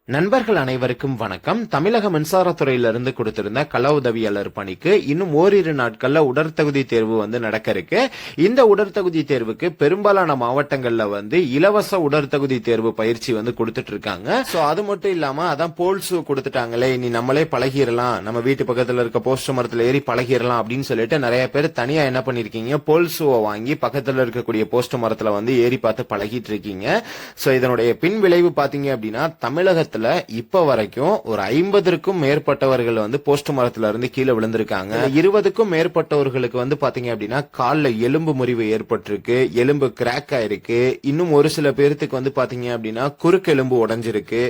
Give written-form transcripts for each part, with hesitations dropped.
நண்பர்கள் அனைவருக்கும் வணக்கம். தமிழக மின்சாரத்துறையிலிருந்து கொடுத்திருந்த கள உதவியாளர் பணிக்கு இன்னும் ஓரிரு நாட்கள்ல உடற்தகுதி தேர்வு நடக்க இருக்கு. இந்த உடற்தகுதி தேர்வுக்கு பெரும்பாலான மாவட்டங்கள்ல இலவச உடற்தகுதி தேர்வு பயிற்சி கொடுத்துட்டு இருக்காங்க. சோ அது மட்டும் இல்லாம அதான் போல்சு கொடுத்துட்டாங்களே, இனி நம்மளே பழகிடலாம், நம்ம வீட்டு பக்கத்துல இருக்க போஸ்ட் மரத்துல ஏறி பழகிடலாம் அப்படின்னு சொல்லிட்டு நிறைய பேர் தனியா என்ன பண்ணிருக்கீங்க, போல்சுவை வாங்கி பக்கத்துல இருக்கக்கூடிய போஸ்ட் மரத்துல ஏறி பார்த்து பழகிட்டு இருக்கீங்க. சோ இதனுடைய பின் விளைவு பாத்தீங்க அப்படின்னா தமிழக இப்ப வரைக்கும் ஒரு 50க்கும் மேற்பட்டவர்கள் போஸ்ட் மரத்துல இருந்து கீழே விழுந்திருக்காங்க. 20க்கும் மேற்பட்டவர்களுக்கு பாத்தீங்க அப்படின்னா கால்ல எலும்பு முறிவு ஏற்பட்டிருக்கு, எலும்பு கிராக் ஆயிருக்கு. இன்னும் ஒரு சில பேருக்கு பாத்தீங்க அப்படின்னா குறுக்கு எலும்பு உடைஞ்சிருக்கு.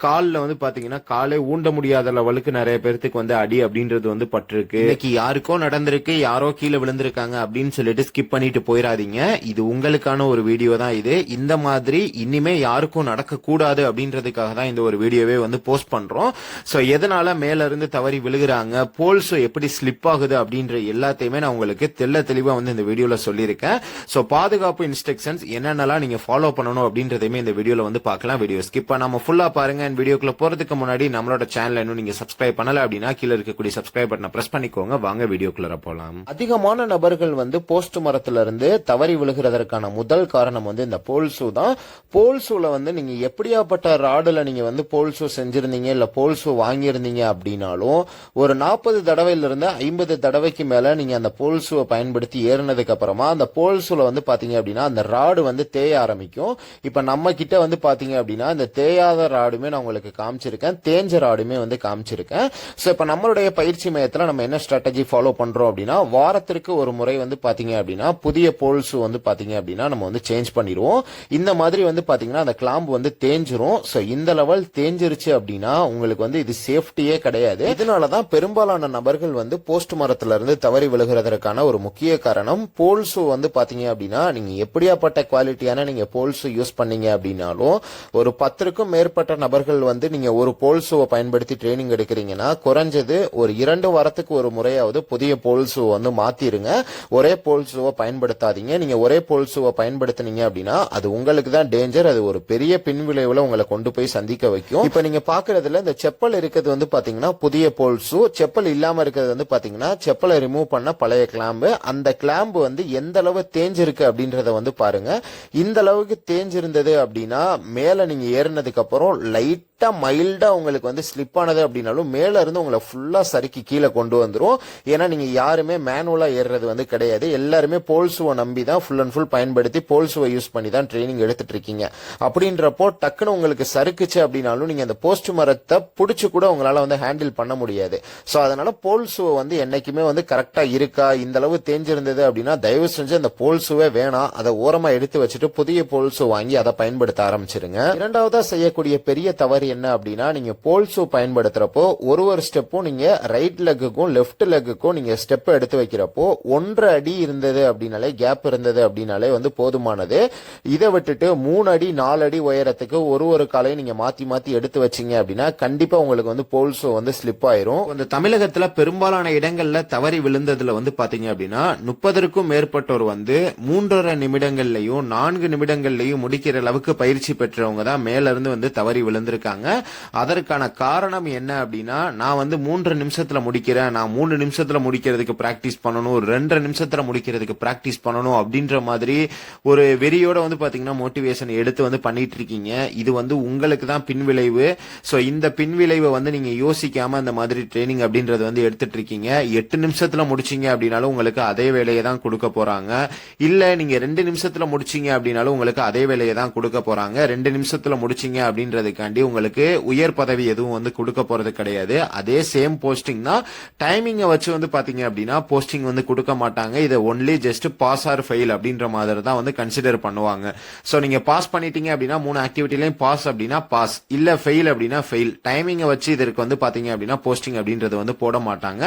கால்ல பாத்தீங்கன்னா காலை ஊண்ட முடியாத லெவலுக்கு நிறைய பேருக்கு அடி அப்படின்றது பட்டிருக்கு. இன்னைக்கு யாருக்கோ நடந்திருக்கு, யாரோ கீழே விழுந்திருக்காங்க அப்படின்னு சொல்லிட்டு ஸ்கிப் பண்ணிட்டு போயிடாதீங்க. இது உங்களுக்கான ஒரு வீடியோ தான். இது இந்த மாதிரி இனிமே யாருக்கும் நடக்க கூடாது அப்படின்றதுக்காக தான் இந்த ஒரு வீடியோவே போஸ்ட் பண்றோம். சோ எதனால மேல இருந்து தவறி விழுகிறாங்க, போல்ஸ் எப்படி ஸ்லிப் ஆகுது அப்படின்ற எல்லாத்தையுமே நான் உங்களுக்கு தெளிவா இந்த வீடியோல சொல்லியிருக்கேன். சோ பாதுகாப்பு இன்ஸ்ட்ரக்ஷன்ஸ் என்னென்னலாம் நீங்க ஃபாலோ பண்ணணும் அப்படின்றதையுமே இந்த வீடியோல பார்க்கலாம். வீடியோ ஸ்கிப் பண்ணாம ஃபுல்லா பாருங்க. வீடியோக்குள்ள போறதுக்கு முன்னாடி நம்மளோட சேனல் இன்னும் நீங்க சப்ஸ்கிரைப் பண்ணல அப்படின்னா கீழே இருக்கக்கூடிய சப்ஸ்கிரைப் பட்டனை பிரஸ் பண்ணிக்கோங்க. வாங்க வீடியோக்குள்ள போலாம். அதிகமான நபர்கள் போஸ்ட் மரத்துல இருந்து தவறி விழுகிறதற்கான முதல் காரணம் இந்த போல்சு தான். போல்சுல நீங்க எப்படியாப்பட்ட ராடுல நீங்க போல்சு செஞ்சிருந்தீங்க இல்ல போல்சு வாங்கியிருந்தீங்க அப்படின்னாலும் ஒரு 40 தடவையில இருந்து 50 தடவைக்கு மேல நீங்க அந்த போல்சுவை பயன்படுத்தி ஏறினதுக்கு அப்புறமா அந்த போல்சுல பாத்தீங்க அப்படின்னா அந்த ராடு தேய ஆரம்பிக்கும். இப்ப நம்ம கிட்ட பாத்தீங்க அப்படின்னா இந்த தேயாத ராடுமே நான் உங்களுக்கு காமிச்சிருக்கேன், தேஞ்ச ராடுமே காமிச்சிருக்கேன். சோ இப்ப நம்மளுடைய பயிற்சி மையத்துல நம்ம என்ன ஸ்ட்ராட்டஜி ஃபாலோ பண்றோம் அப்படின்னா வாரத்திற்கு ஒரு முறை பாத்தீங்க அப்படின்னா புதிய போல்சு பாத்தீங்க அப்படின்னா நம்ம சேஞ்ச் பண்ணிடுவோம். இந்த மாதிரி பாத்தீங்கன்னா அந்த கிளாம்பு தேஞ்சிரும். சோ இந்த லெவல் தேஞ்சிருச்சு அப்படின்னா உங்களுக்கு இது சேஃப்டியே கிடையாது. இதனாலதான் பெரும்பாலான நபர்கள் போஸ்ட் மரத்துல இருந்து தவறி விழுகிறதற்கான ஒரு முக்கிய காரணம் போல்சு பாத்தீங்க அப்படின்னா நீங்க எப்படியாப்பட்ட குவாலிட்டியான நீங்க போல்சு யூஸ் பண்ணீங்க அப்படின்னாலும் ஒரு 10க்கும் மேற்பட்ட நபர்கள் நீங்க ஒரு போல்சுவை பயன்படுத்தி ட்ரைனிங் எடுக்கிறீங்கன்னா குறைஞ்சது ஒரு 2 வாரத்துக்கு ஒரு முறையாவது புதிய போல்சு மாத்திருங்க. ஒரே போல்சுவை பயன்படுத்தாதீங்க. நீங்க ஒரே போல்சுவை பயன்படுத்தினீங்க அப்படின்னா அது உங்களுக்கு தான் டேஞ்சர். அது ஒரு பெரிய பின்விளைவுல உங்களை கொண்டு போய் சந்திக்க வைக்கும். இப்ப நீங்க பாக்குறதுல இந்த செப்பல் இருக்கிறது பாத்தீங்கன்னா புதிய போல்சு, செப்பல் இல்லாம இருக்கிறது பாத்தீங்கன்னா செப்பலை ரிமூவ் பண்ண பழைய கிளாம்பு. அந்த கிளாம்பு எந்த அளவு தேஞ்சிருக்கு அப்படின்றத பாருங்க. இந்த அளவுக்கு தேஞ்சிருந்தது அப்படின்னா மேல நீங்க ஏறினதுக்கு அப்புறம் லைட்டா மைல்டா உங்களுக்கு ஸ்லிப் ஆனது அப்படின்னாலும் மேல இருந்து உங்களை ஃபுல்லா சறுக்கி கீழே கொண்டு வந்துரும். ஏன்னா நீங்க யாருமே மேனுவலா ஏறுறது கிடையாது. எல்லாருமே போல்சுவை நம்பி தான் ஃபுல் அண்ட் ஃபுல் பயன்படுத்தி போல்சுவை யூஸ் பண்ணி தான் ட்ரைனிங் எடுத்துட்டு இருக்கீங்க. அப்படின்றப்போ டக்குன்னு உங்களுக்கு சறுக்குச்சு அப்படின்னாலும் நீங்க அந்த போஸ்ட் மரத்தை புடிச்சு கூட உங்களால ஹேண்டில் பண்ண முடியாது. சோ அதனால போல்சுவை என்னைக்குமே கரெக்டா இருக்கா, இந்த அளவு தேஞ்சிருந்தது அப்படின்னா தயவு செஞ்சு அந்த போல்சுவே வேணாம், அதை ஓரமா எடுத்து வச்சுட்டு புதிய போல்சு வாங்கி அதை பயன்படுத்த ஆரம்பிச்சிருங்க. இரண்டாவதா செய்யக்கூடிய பெரிய தவறு என்ன அப்படின்னா நீங்க போல்சு பயன்படுத்துறப்போ ஒரு ஸ்டெப்பும் நீங்க ரைட் லெக்குக்கும் லெப்ட் லெக்குக்கும் நீங்க ஸ்டெப் எடுத்து வைக்கிறப்போ 1.5 அடி இருந்தது அப்படின்னாலே கேப் இருந்தது அப்படின்னாலே போதுமானது. இதை விட்டுட்டு 3 அடி 4 அடி உயரத்துக்கு ஒரு காலையும் நீங்க மாத்தி மாத்தி எடுத்து வச்சீங்க அப்படின்னா கண்டிப்பா உங்களுக்கு போல்சோ ஸ்லிப் ஆயிரும். இந்த தமிழகத்துல பெரும்பாலான இடங்கள்ல தவறி விழுந்ததுல பாத்தீங்க அப்படின்னா 30க்கும் மேற்பட்டோர் 3.5 நிமிடங்கள்லயும் 4 நிமிடங்கள்லயும் முடிக்கிற அளவுக்கு பயிற்சி பெற்றவங்க தான் மேல இருந்து தவறி விழுந்திருக்காங்க. அதற்கான காரணம் என்ன அப்படின்னா நான் 3 நிமிஷத்துல முடிக்கிறேன், நான் 3 நிமிஷத்துல முடிக்கிறதுக்கு பிராக்டிஸ் பண்ணணும், 2.5 நிமிஷத்துல முடிக்கிறதுக்கு பிராக்டிஸ் பண்ணணும் அப்படின்ற மாதிரி ஒரு வெறியோட பாத்தீங்கன்னா மோட்டிவேஷன் எடுத்து பண்ணிட்டு இருக்கீங்க. இது உங்களுக்கு தான் பின்விளைவு. சோ இந்த பின்விளைவை நீங்க யோசிக்காம அந்த மாதிரி ட்ரைனிங் அப்படின்றது எடுத்துட்டு இருக்கீங்க. 8 நிமிஷத்துல முடிச்சீங்க அப்படின்னாலும் உங்களுக்கு அதே வேலையை தான் கொடுக்க போறாங்க. இல்ல நீங்க 2 நிமிஷத்துல முடிச்சீங்க அப்படின்னாலும் உங்களுக்கு அதே வேலையை தான் கொடுக்க போறாங்க. 2 நிமிஷத்துல முடிச்சீங்க அப்படின்றதுக்காண்டி உங்களுக்கு உயர் பதவி எதுவும் கொடுக்க போறது கிடையாது. அதே சேம் போஸ்டிங் தான். டைமிங்கை வச்சு பாத்தீங்க அப்படின்னா போஸ்டிங் கொடுக்க மாட்டாங்க. இதை only just pass or fail அப்படின்ற மாதிரி தான் கன்சிடர் பண்ணுவாங்க. சோ நீங்க பாஸ் பண்ணிட்டீங்க அப்படின்னா 3 ஆக்டிவிட்டிலையும் பாஸ் அப்படின்னா பாஸ், இல்ல ஃபெயில் அப்படின்னா ஃபெயில். டைமிங்கை வச்சு இதற்கு பாத்தீங்க அப்படின்னா போஸ்டிங் அப்படின்றது போட மாட்டாங்க.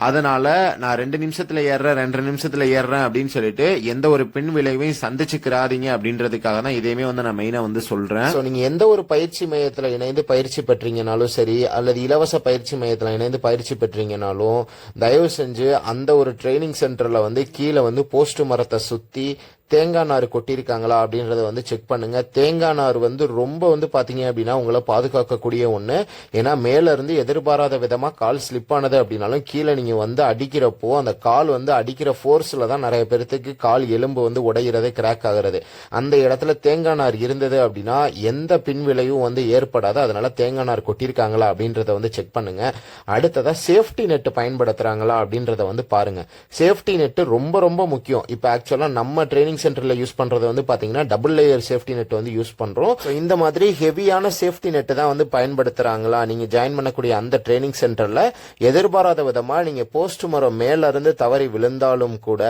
அதனால நான் 2 நிமிஷத்துல ஏறுறேன் 2.5 நிமிஷத்துல ஏறுறேன் அப்படின்னு சொல்லிட்டு எந்த ஒரு பின் விளைவையும் சந்திச்சுக்கிறாதீங்க அப்படின்றதுக்காக தான் இதையுமே நான் மெயினா சொல்றேன். நீங்க எந்த ஒரு பயிற்சி மையத்துல இணைந்து பயிற்சி பெற்றீங்கனாலும் சரி அல்லது இலவச பயிற்சி மையத்துல இணைந்து பயிற்சி பெற்றீங்கனாலும் தயவு செஞ்சு அந்த ஒரு ட்ரைனிங் சென்டர்ல கீழே போஸ்ட் மரத்தை சுத்தி தேங்காய் நார் கொட்டியிருக்காங்களா அப்படின்றத வந்து செக் பண்ணுங்க. தேங்காய் நார் வந்து ரொம்ப வந்து பாத்தீங்க அப்படின்னா உங்களை பாதுகாக்கக்கூடிய ஒண்ணு. ஏன்னா மேல இருந்து எதிர்பாராத விதமா கால் ஸ்லிப் ஆனது அப்படின்னாலும் கீழே நீங்க வந்து அடிக்கிறப்போ அந்த கால் வந்து அடிக்கிற ஃபோர்ஸ்ல தான் நிறைய பேருக்கு கால் எலும்பு வந்து உடைகிறது, கிராக் ஆகுறது. அந்த இடத்துல தேங்காய் நார் இருந்தது அப்படின்னா எந்த பின்விளைவும் வந்து ஏற்படாது. அதனால தேங்காய் நார் கொட்டியிருக்காங்களா அப்படின்றத வந்து செக் பண்ணுங்க. அடுத்ததா சேஃப்டி நெட் பயன்படுத்துறாங்களா அப்படின்றத வந்து பாருங்க. சேஃப்டி நெட் ரொம்ப ரொம்ப முக்கியம். இப்ப ஆக்சுவலா நம்ம ட்ரைனிங் சென்டர்ல யூஸ் பண்றது வந்து பாத்தீங்கன்னா டபுள் லேயர் சேஃப்டி நெட் வந்து யூஸ் பண்றோம். இந்த மாதிரி ஹெவியான சேஃப்டி நெட் தான் வந்து பயன்படுத்துறாங்களா நீங்க ஜாயின் பண்ணக்கூடிய அந்த ட்ரைனிங் சென்டர்ல, எதிர்பாராத விதமா நீங்க போஸ்ட் மரம் மேல இருந்து தவறி விழுந்தாலும் கூட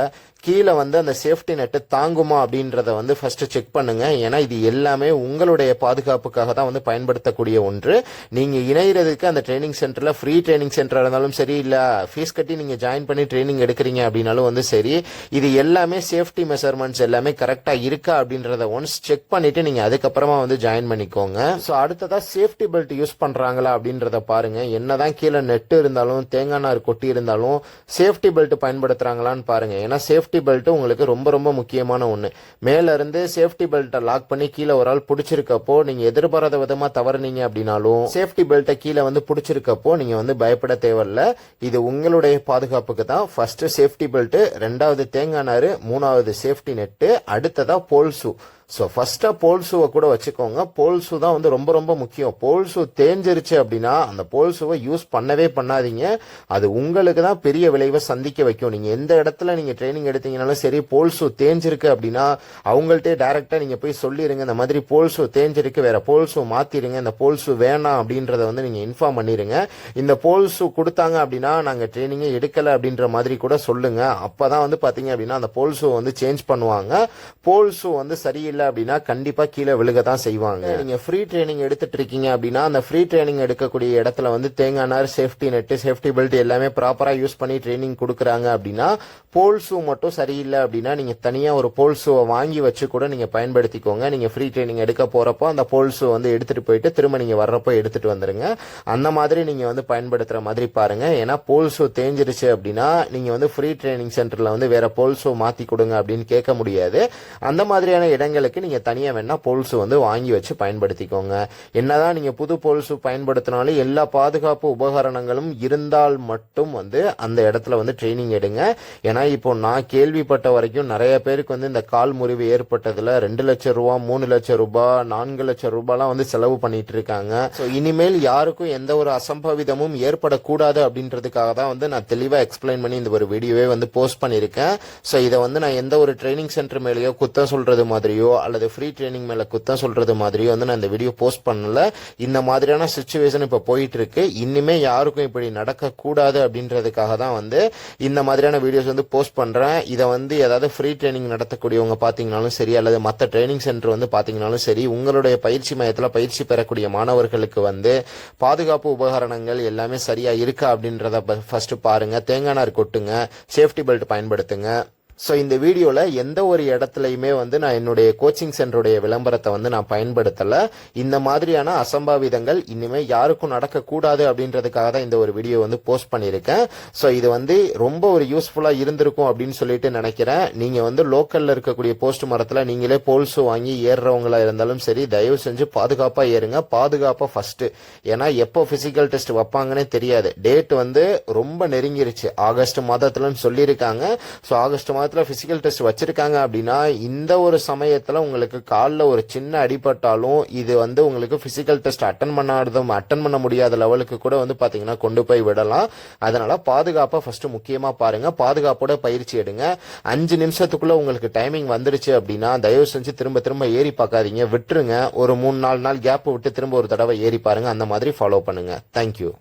கீழே வந்து அந்த சேஃப்டி நெட் தாங்குமா அப்படின்றத வந்து ஃபர்ஸ்ட் செக் பண்ணுங்க. ஏன்னா இது எல்லாமே உங்களுடைய பாதுகாப்புக்காக தான் வந்து பயன்படுத்தக்கூடிய ஒன்று. நீங்க இணையறதுக்கு அந்த ட்ரைனிங் சென்டர்ல ஃப்ரீ ட்ரைனிங் சென்டரா இருந்தாலும் சரி, இல்ல ஃபீஸ் கட்டி நீங்க ஜாயின் பண்ணி ட்ரைனிங் எடுக்கிறீங்க அப்படின்னாலும் வந்து சரி, இது எல்லாமே சேஃப்டி மெஷர்மெண்ட்ஸ் எல்லாமே கரெக்டா இருக்கா அப்படின்றத ஒன்ஸ் செக் பண்ணிட்டு நீங்க அதுக்கப்புறமா வந்து ஜாயின் பண்ணிக்கோங்க. ஸோ அடுத்ததா சேஃப்டி பெல்ட் யூஸ் பண்றாங்களா அப்படின்றத பாருங்க. என்னதான் கீழே நெட் இருந்தாலும் தேங்காய் நார் கொட்டி இருந்தாலும் சேஃப்டி பெல்ட் பயன்படுத்துறாங்களான்னு பாருங்க. ஏன்னா சேஃப்டி பெல்ட் உங்களுக்கு ரொம்ப ரொம்ப முக்கியமான ஒண்ணு. மேல இருந்து சேஃப்டி பெல்ட்டை லாக் பண்ணி கீழே ஒரு ஆள் பிடிச்சிருக்கப்போ நீங்க எதிர்பாராத விதமா தவறுனீங்க அப்படின்னாலும் சேஃப்டி பெல்ட்டை கீழே வந்து பிடிச்சிருக்கப்போ நீங்க வந்து பயப்பட தேவையில்ல. இது உங்களுடைய பாதுகாப்புக்கு தான். ஃபர்ஸ்ட் சேஃப்டி பெல்ட், ரெண்டாவது தேங்காய் நார், மூணாவது சேஃப்டி நெட், அடுத்ததா போல் ஷூ. ஸோ ஃபர்ஸ்டா போல் ஷூவை கூட வச்சுக்கோங்க. போல் ஷூ தான் வந்து ரொம்ப ரொம்ப முக்கியம். போல் ஷூ தேஞ்சிருச்சு அப்படின்னா அந்த போல் ஷூவை யூஸ் பண்ணவே பண்ணாதீங்க. அது உங்களுக்கு தான் பெரிய விளைவை சந்திக்க வைக்கும். நீங்க எந்த இடத்துல நீங்க ட்ரைனிங் எடுத்தீங்கனாலும் சரி, போல் ஷூ தேஞ்சிருக்கு அப்படின்னா அவங்கள்ட்ட டைரக்டா நீங்க போய் சொல்லிருங்க, இந்த மாதிரி போல் ஷூ தேஞ்சிருக்கு, வேற போல் ஷூ மாத்திருங்க, இந்த போல் ஷூ வேணாம் அப்படின்றத வந்து நீங்க இன்ஃபார்ம் பண்ணிருங்க. இந்த போல் ஷூ கொடுத்தாங்க அப்படின்னா நாங்க ட்ரைனிங்கே எடுக்கல அப்படின்ற மாதிரி கூட சொல்லுங்க. அப்பதான் வந்து பாத்தீங்க அப்படின்னா அந்த போல் ஷூ வந்து சேஞ்ச் பண்ணுவாங்க. போல் ஷூ வந்து சரியில்லை அப்படின்னா கண்டிப்பா கீழே விழுக தான் செய்வாங்க. நீங்க ஃப்ரீ ட்ரைனிங் எடுத்துட்டு இருக்கீங்க அப்படின்னா அந்த ஃப்ரீ ட்ரைனிங் எடுக்கக்கூடிய இடத்துல வந்து தேங்காய் நார், சேஃப்டி நெட், சேஃப்டி பெல்ட் எல்லாமே ப்ராப்பரா யூஸ் பண்ணி ட்ரைனிங் கொடுக்குறாங்க அப்படின்னா, போல் ஷூ மட்டும் சரியில்லை அப்படின்னா நீங்க தனியா ஒரு போல் ஷூவை வாங்கி வச்சு கூட நீங்க பயன்படுத்திக்கோங்க. நீங்க ஃப்ரீ ட்ரைனிங் எடுக்க போறப்போ அந்த போல் ஷூ வந்து எடுத்துட்டு போயிட்டு திரும்ப நீங்க வர்றப்போ எடுத்துட்டு வந்துருங்க. அந்த மாதிரி நீங்க வந்து பயன்படுத்துற மாதிரி பாருங்க. ஏன்னா போல் ஷூ தேஞ்சிருச்சு அப்படின்னா நீங்க வந்து ஃப்ரீ ட்ரைனிங் சென்டர்ல வந்து வேற போல் ஷூ மாத்தி கொடுங்க அப்படின்னு கேட்க முடியாது. அந்த மாதிரியான இடங்களுக்கு நீங்க தனியா வேணா போல் ஷூ வந்து வாங்கி வச்சு பயன்படுத்திக்கோங்க. என்னதான் நீங்க புது போல் ஷூ பயன்படுத்தினாலும் எல்லா பாதுகாப்பு உபகரணங்களும் இருந்தால் மட்டும் வந்து அந்த இடத்துல வந்து ட்ரைனிங் எடுங்க. ஏன்னா இப்போ நான் கேள்விப்பட்ட வரைக்கும் நிறைய பேருக்கு வந்து இந்த கால் முறிவு ஏற்பட்டதுல 2 லட்சம் ரூபாய், 3 லட்சம் ரூபாய், 4 லட்சம் ரூபாய்லாம் வந்து செலவு பண்ணிட்டு இருக்காங்க. ஸோ இனிமேல் யாருக்கும் எந்த ஒரு அசம்பாவிதமும் ஏற்படக்கூடாது அப்படின்றதுக்காக தான் வந்து நான் தெளிவா எக்ஸ்பிளைன் பண்ணி இந்த ஒரு வீடியோவே வந்து போஸ்ட் பண்ணியிருக்கேன். ஸோ இதை வந்து நான் எந்த ஒரு ட்ரைனிங் சென்டர் மேலேயோ குத்தம் சொல்றது மாதிரியோ அல்லது ஃப்ரீ ட்ரைனிங் மேல குத்தம் சொல்றது மாதிரியோ வந்து நான் இந்த வீடியோ போஸ்ட் பண்ணல. இந்த மாதிரியான சிச்சுவேஷன் இப்ப போயிட்டு இருக்கு. இனிமே யாருக்கும் இப்படி நடக்க கூடாது அப்படின்றதுக்காக தான் வந்து இந்த மாதிரியான வீடியோஸ் வந்து போஸ்ட் பண்றேன். இதை வந்து ஏதாவது ஃப்ரீ ட்ரைனிங் நடத்தக்கூடியவங்க பாத்தீங்கன்னாலும் சரி, அல்லது மற்ற ட்ரைனிங் சென்டர் வந்து பாத்தீங்கன்னாலும் சரி, உங்களுடைய பயிற்சி மையத்துல பயிற்சி பெறக்கூடிய மாணவர்களுக்கு வந்து பாதுகாப்பு உபகரணங்கள் எல்லாமே சரியா இருக்கா அப்படின்றத ஃபர்ஸ்ட் பாருங்க. தேங்காய் நார் கொட்டுங்க, சேஃப்டி பெல்ட் பயன்படுத்துங்க. ஸோ இந்த வீடியோல எந்த ஒரு இடத்துலையுமே வந்து நான் என்னுடைய கோச்சிங் சென்டருடைய விளம்பரத்தை வந்து நான் பயன்படுத்தல. இந்த மாதிரியான அசம்பாவிதங்கள் இனிமே யாருக்கும் நடக்கக்கூடாது அப்படின்றதுக்காக தான் இந்த ஒரு வீடியோ வந்து போஸ்ட் பண்ணியிருக்கேன். ஸோ இது வந்து ரொம்ப ஒரு யூஸ்ஃபுல்லா இருந்திருக்கும் அப்படின்னு சொல்லிட்டு நினைக்கிறேன். நீங்க வந்து லோக்கல்ல இருக்கக்கூடிய போஸ்ட் மரத்துல நீங்களே போல் ஷூ வாங்கி ஏறுறவங்களா இருந்தாலும் சரி, தயவு செஞ்சு பாதுகாப்பா ஏறுங்க. பாதுகாப்பா ஃபர்ஸ்ட். ஏன்னா எப்போ பிசிக்கல் டெஸ்ட் வைப்பாங்கன்னே தெரியாது. டேட் வந்து ரொம்ப நெருங்கிருச்சு. ஆகஸ்ட் மாதத்துலன்னு சொல்லியிருக்காங்க. ஸோ ஆகஸ்ட் பிசிக்கல் டெஸ்ட் வச்சிருக்காங்க அப்படின்னா இந்த ஒரு சமயத்துல உங்களுக்கு காலில் ஒரு சின்ன அடிபட்டாலும் இது வந்து உங்களுக்கு பிசிக்கல் டெஸ்ட் அட்டன் பண்ண முடியாத லெவலுக்கு கூட வந்து பாத்தீங்கன்னா கொண்டு போய் விடலாம். அதனால பாதுகாப்பா ஃபர்ஸ்ட் முக்கியமா பாருங்க. பாதுகாப்போட பயிற்சி எடுங்க. 5 நிமிஷத்துக்குள்ள உங்களுக்கு டைமிங் வந்துருச்சு அப்படின்னா தயவு செஞ்சு திரும்ப ஏறி பார்க்காதீங்க, விட்டுருங்க. ஒரு 3-4 நாள் கேப் விட்டு திரும்ப ஒரு தடவை ஏறி பாருங்க. அந்த மாதிரி ஃபாலோ பண்ணுங்க. தேங்க்யூ.